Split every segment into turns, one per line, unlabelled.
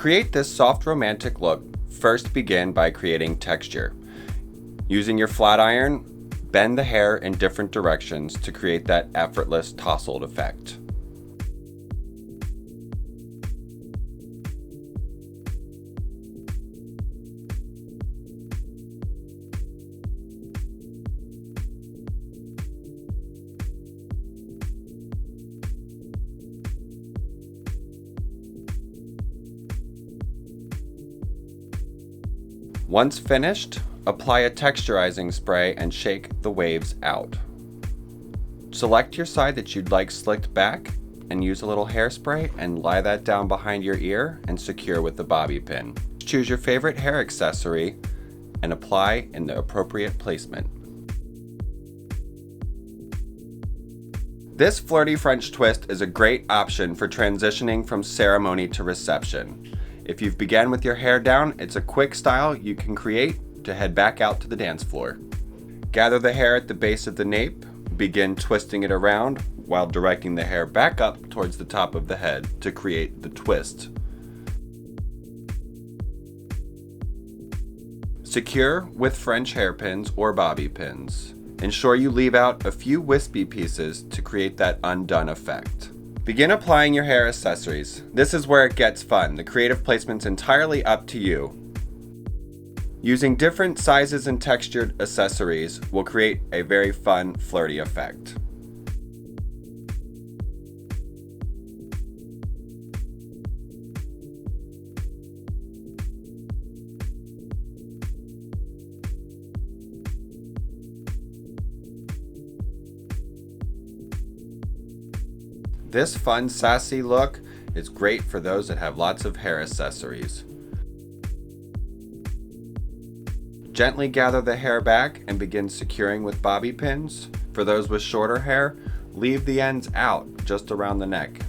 create this soft romantic look, first begin by creating texture. Using your flat iron, bend the hair in different directions to create that effortless tousled effect. Once finished, apply a texturizing spray and shake the waves out. Select your side that you'd like slicked back and use a little hairspray and lie that down behind your ear and secure with the bobby pin. Choose your favorite hair accessory and apply in the appropriate placement. This flirty French twist is a great option for transitioning from ceremony to reception. If you've begun with your hair down, it's a quick style you can create to head back out to the dance floor. Gather the hair at the base of the nape, begin twisting it around while directing the hair back up towards the top of the head to create the twist. Secure with French hairpins or bobby pins. Ensure you leave out a few wispy pieces to create that undone effect. Begin applying your hair accessories. This is where it gets fun. The creative placement's entirely up to you. Using different sizes and textured accessories will create a very fun, flirty effect. This fun, sassy look is great for those that have lots of hair accessories. Gently gather the hair back and begin securing with bobby pins. For those with shorter hair, leave the ends out just around the neck.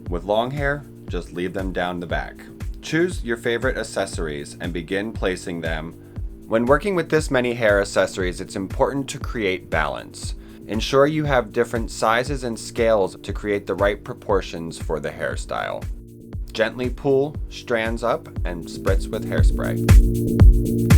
With long hair, just leave them down the back. Choose your favorite accessories and begin placing them. When working with this many hair accessories, it's important to create balance. Ensure you have different sizes and scales to create the right proportions for the hairstyle. Gently pull strands up and spritz with hairspray.